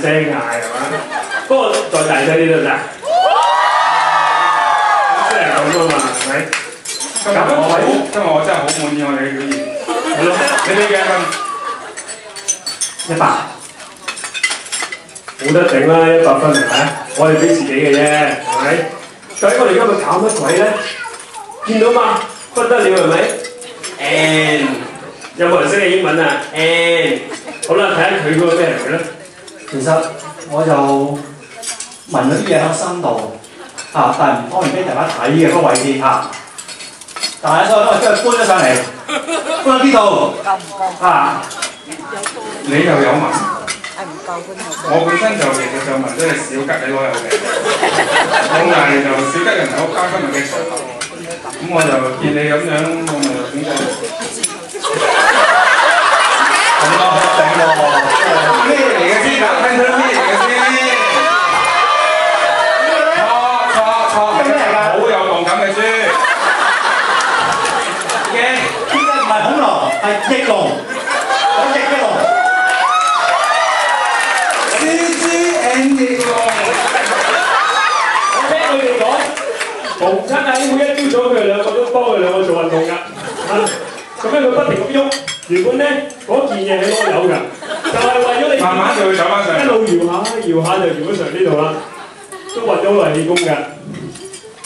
聲嗌係嘛？不過再大聲啲得唔得？即係咁啊嘛，係咪？今日我真係好滿意我哋嘅表現，係咯？你俾幾多分？100。冇得頂啦，100分係咪？我哋俾自己嘅啫，係咪？究竟我哋今日搞乜鬼咧？見到嘛？不得了係咪 ？And 有冇人識嘅英文啊 ？And 好啦，睇下佢嗰個咩嚟嘅咧？其實我就問咗啲嘢喺心度但係唔方便俾大家睇嘅嗰個位置但係所以我將佢搬咗上嚟，搬喺邊度？你又有文？我本身就其實就文都係小吉你攞有嘅，但係就小吉人口加今日嘅場合，咁我就見你咁樣，我咪點講？咩嚟嘅先？聽到咩嚟嘅先？錯，係咩嚟㗎？好有動感嘅書。嘅，呢個唔係恐龍，係翼龍，有翼嘅龍。我聽佢哋講，逢親喺每一朝早佢哋兩個都幫佢兩個做運動㗎，咁樣佢不停咁喐。原本咧嗰件嘢係我有㗎，就係為咗你慢慢就會走翻上，一路搖下就搖咗上呢度啦，都運咗好耐氣功㗎。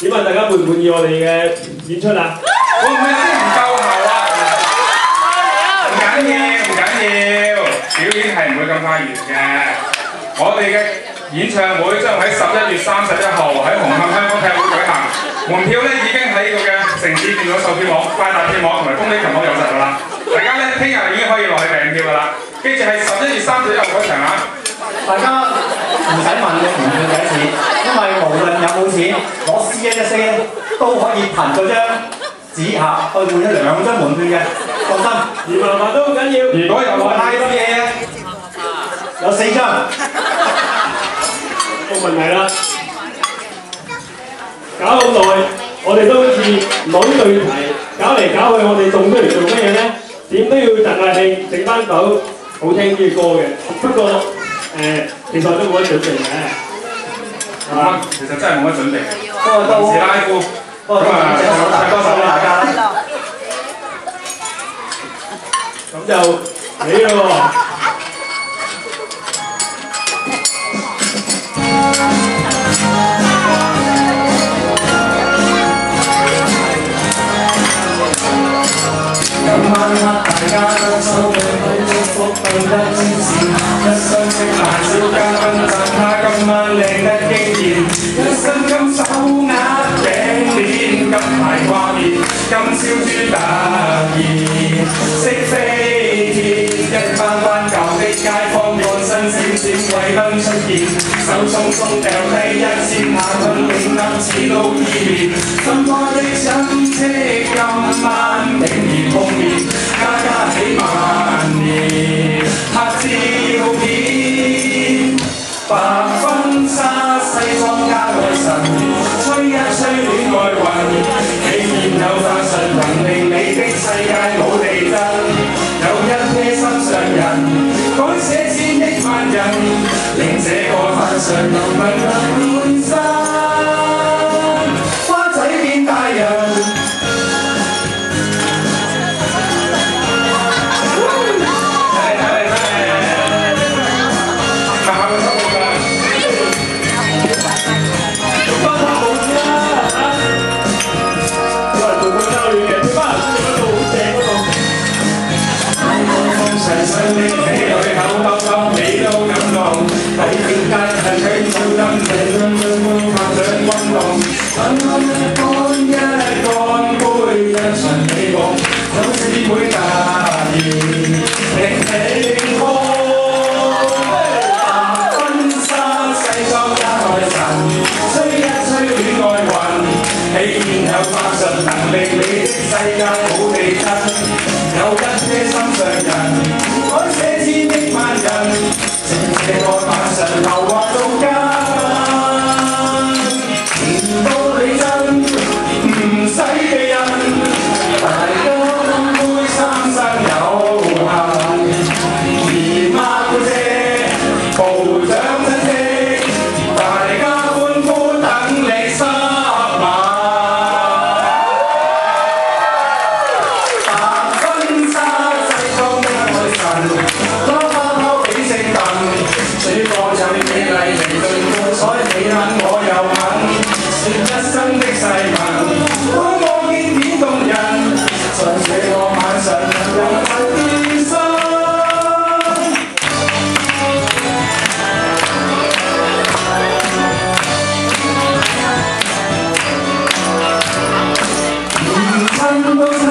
點啊？大家滿唔滿意我哋嘅演出啊？會唔會有啲唔夠喉啊？唔緊要，表演係唔會咁快完嘅。我哋嘅演唱會將喺11月31號喺紅磡香港體育會舉行，門票咧已經喺呢個嘅城市電腦售票網、快達票網同埋公理琴網有實㗎啦。大家咧聽日已經可以落去訂票㗎啦。記住係11月31號嗰場啊！大家唔使問嘅門票幾多錢，因為無論有冇錢，攞 C114都可以憑嗰張紙盒去換咗2張門票嘅，放心。2萬都好緊要。如果有太多嘢有4張。冇問題啦。搞好耐，我哋都好似攞對題，搞嚟搞去，我哋做出嚟做乜嘢咧？點都要突下氣，整翻首好聽啲嘅歌嘅。不過其實我都冇乜準備嘅，係嘛？其實真係冇乜準備。不過都臨時拉夫，咁啊唱多首俾大家啦。咁就你咯喎。今晚黑大家都收佢好祝福到得支持，一雙色大小嘉賓讚他今晚靚得驚豔，一身金手鈪頸鏈金牌掛面，今宵豬突然識飛天，一班班舊的街坊幹身閃閃貴賓出現，手鬆鬆掉低1000下分領得似到意面，心愛的親戚今晚竟然碰面，家家喜萬年，拍照片，白婚紗西裝加愛神，吹一吹戀愛運，你現有法術能令你的世界冇地震，有一些心上人，改寫千億萬人，令這個法術能問能現身，瓜仔變大人。部長。你肯我又肯，算一生的誓文。當我見點動人，在這個晚上能夠變身。親都親。